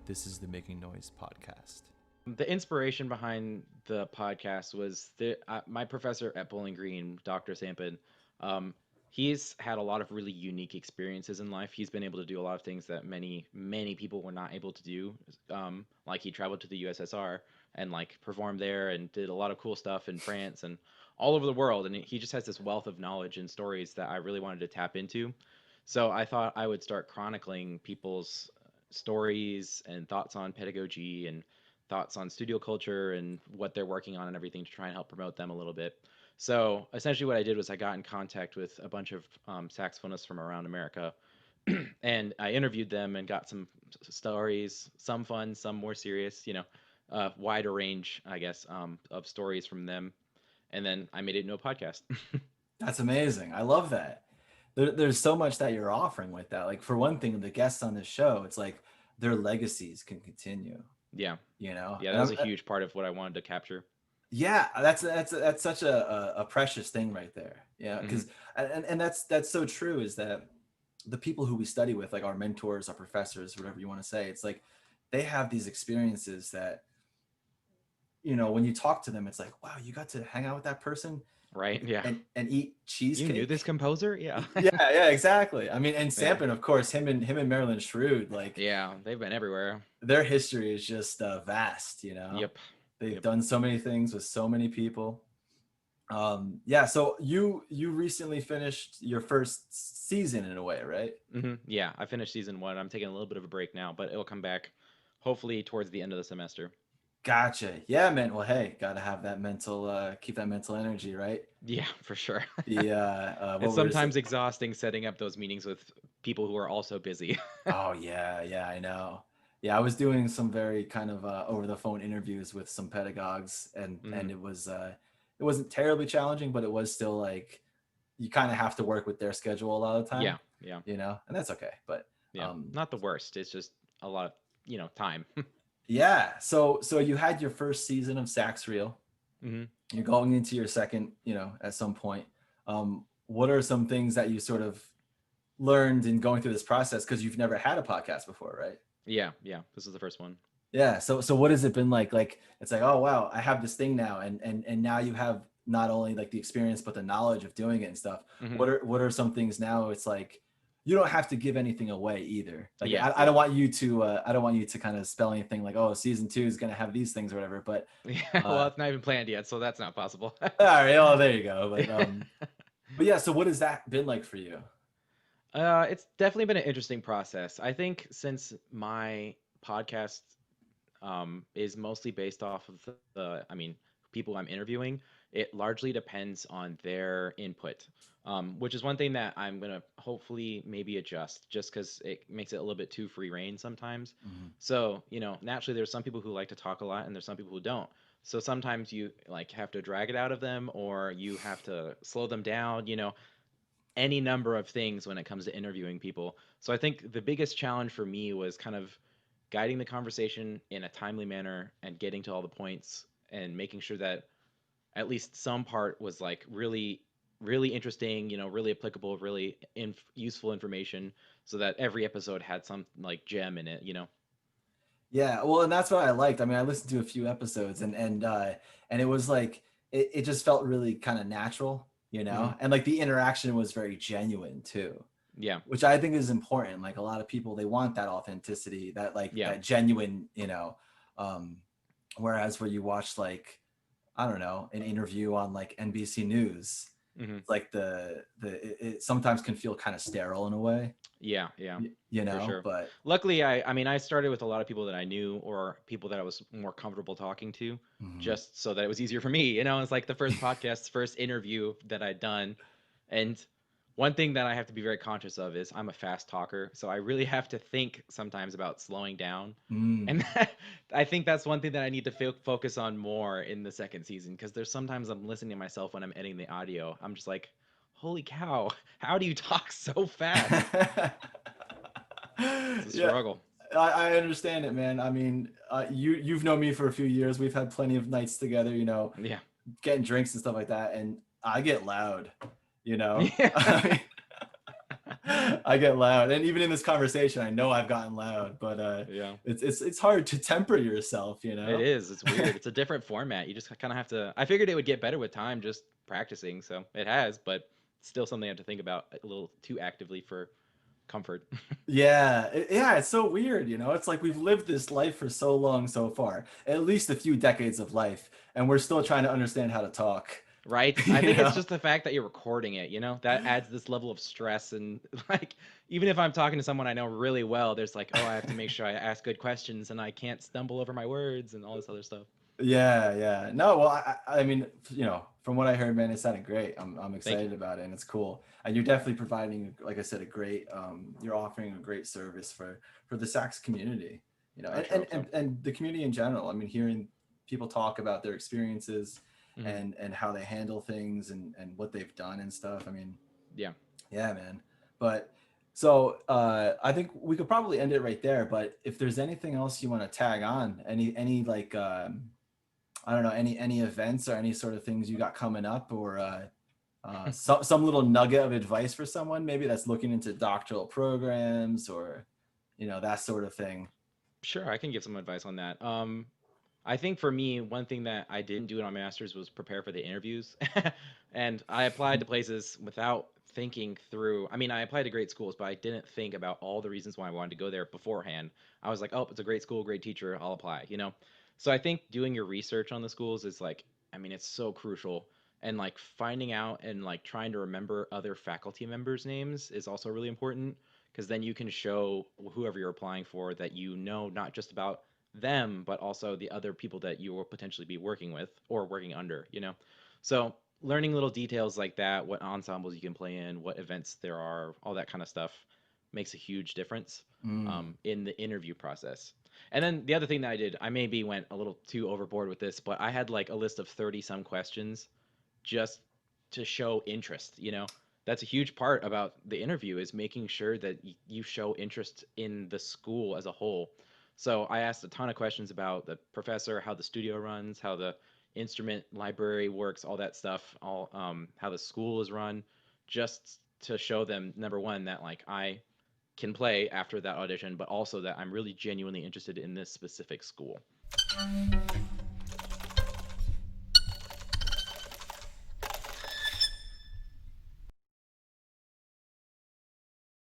This is the Making Noise podcast. The inspiration behind the podcast was my professor at Bowling Green, Dr. Sampin. Um, he's had a lot of really unique experiences in life. He's been able to do a lot of things that many people were not able to do. Like he traveled to the USSR and like performed there and did a lot of cool stuff in France and all over the world. And he just has this wealth of knowledge and stories that I really wanted to tap into. So I thought I would start chronicling people's stories and thoughts on pedagogy and thoughts on studio culture and what they're working on and everything to try and help promote them a little bit. So essentially, what I did was I got in contact with a bunch of saxophonists from around America, and I interviewed them and got some stories, some fun, some more serious, wider range, I guess, of stories from them. And then I made it into a podcast. That's amazing. I love that. There's so much that you're offering with that. Like for one thing, the guests on this show, it's like their legacies can continue. Yeah, You know, yeah, that and was a huge part of what I wanted to capture. yeah, that's such a precious thing right there. Yeah, Hmm. because and that's so true. Is that the people who we study with, like our mentors, our professors, whatever you want to say, it's like they have these experiences that when you talk to them, it's like, wow, you got to hang out with that person Right? Yeah. and eat You knew this cheesecake. composer? Yeah. Yeah, exactly. I mean, and Yeah. Sampin, of course, him and Marilyn Shrewd, like Yeah, they've been everywhere. their history is just vast. Yep. They've Yep. done so many things with so many people. Yeah. So you recently finished your first season in a way, right? Yeah, I finished season one. I'm taking a little bit of a break now, but it'll come back hopefully towards the end of the semester. Gotcha. Yeah, man. Well, hey, gotta have that keep that mental energy, right? Yeah, for sure. What It's were to sometimes exhausting setting up those meetings with people who are also busy. Oh yeah, I know. Yeah, I was doing some very kind of over the phone interviews with some pedagogues, and Hmm. it wasn't terribly challenging, but it was still like you kind of have to work with their schedule a lot of the time, Yeah, yeah, and that's okay. But yeah. Not the worst. It's just a lot of, time. yeah, so you had your first season of Sax Reel. Hmm. You're going into your second, at some point. What are some things that you sort of learned in going through this process, because you've never had a podcast before, right? Yeah, yeah. This is the first one. Yeah. So what has it been like? Like it's like, oh wow, I have this thing now, and now you have not only like the experience but the knowledge of doing it and stuff. Hmm. What are some things now? It's like you don't have to give anything away either. Like Yeah, I yeah. don't want you to kind of spell anything like, oh, season 2 is gonna have these things or whatever. But Yeah, well, it's not even planned yet, so that's not possible. all right, oh there you go. But yeah, so what has that been like for you? It's definitely been an interesting process. I think since my podcast is mostly based off of I mean, people I'm interviewing, it largely depends on their input, which is one thing that I'm gonna hopefully maybe adjust, just because it makes it a little bit too free reign sometimes. Mhm. So, naturally, there's some people who like to talk a lot, and there's some people who don't. So sometimes you like have to drag it out of them, or you have to slow them down. Any number of things when it comes to interviewing people. So I think the biggest challenge for me was kind of guiding the conversation in a timely manner and getting to all the points and making sure that at least some part was like really really interesting, really applicable, really useful information, so that every episode had some like gem in it. Yeah, well, and that's what I liked. I mean, I listened to a few episodes, and it was like it just felt really kind of natural, Hmm. and like the interaction was very genuine too, Yeah, which I think is important. Like a lot of people, they want that authenticity, yeah. that genuine, um, whereas where you watch like, I don't know, an interview on like NBC News, Hmm. like it sometimes can feel kind of sterile in a way, Yeah, yeah, for sure. but Luckily, I mean, I started with a lot of people that I knew or people that I was more comfortable talking to, mhm. just so that it was easier for me. It's like the first podcast, first interview that I'd done. And one thing that I have to be very conscious of is I'm a fast talker, so I really have to think sometimes about slowing down. And Mm. I think that's one thing that I need to focus on more in the second season, because there's sometimes I'm listening to myself when I'm editing the audio. I'm just like, holy cow, how do you talk so fast? It's a Yeah, struggle. I understand it, man. I mean, you've known me for a few years. We've had plenty of nights together, Yeah. getting drinks and stuff like that, and I get loud, you know. Yeah. I I get loud, and even in this conversation, I know I've gotten loud, but Yeah. it's hard to temper yourself, you It know? is. It's weird. It's a different format. You just kind of have to. I figured it would get better with time, just practicing. So it has, but it's still something I have to think about a little too actively for comfort. Yeah, yeah, it's so weird, you know? It's like we've lived this life for so long so far, at least a few decades of life, and we're still trying to understand how to talk, Right? I you think it's know? just the fact that you're recording it, that adds this level of stress. And like, even if I'm talking to someone I know really well, there's like, oh, I have to make sure I ask good questions and I can't stumble over my words and all this other stuff. Yeah, yeah. No, well, I mean, from what I heard, man, it sounded great. I'm Thank you. excited about it, and it's cool. And you're definitely providing, like I said, a great, you're offering a great service for the sax community, I sure hope so. and the community in general. I mean, hearing people talk about their experiences Hmm. and how they handle things and what they've done and stuff. I mean, Yeah. yeah, man. But so I think we could probably end it right there. But if there's anything else you want to tag on, any like I don't know, any events or any sort of things you got coming up, or some little nugget of advice for someone maybe that's looking into doctoral programs, or that sort of thing. Sure, I can give some advice on that. I think for me, one thing that I didn't do in my master's was prepare for the interviews. And I applied to places without thinking through. I mean, I applied to great schools, but I didn't think about all the reasons why I wanted to go there beforehand. I was like, oh, it's a great school, great teacher, I'll apply. So I think doing your research on the schools is like, I mean, it's so crucial. And like finding out and like trying to remember other faculty members' names is also really important because then you can show whoever you're applying for that not just about them, but also the other people that you will potentially be working with or working under. So learning little details like that, what ensembles you can play in, what events there are, all that kind of stuff makes a huge difference Mm. in the interview process. And then the other thing that I did, I maybe went a little too overboard with this, but I had like a list of 30 some questions just to show interest. That's a huge part about the interview is making sure that you show interest in the school as a whole. So I asked a ton of questions about the professor, how the studio runs, how the instrument library works, all that stuff, all how the school is run, just to show them, number one, that like I can play after that audition, but also that I'm really genuinely interested in this specific school.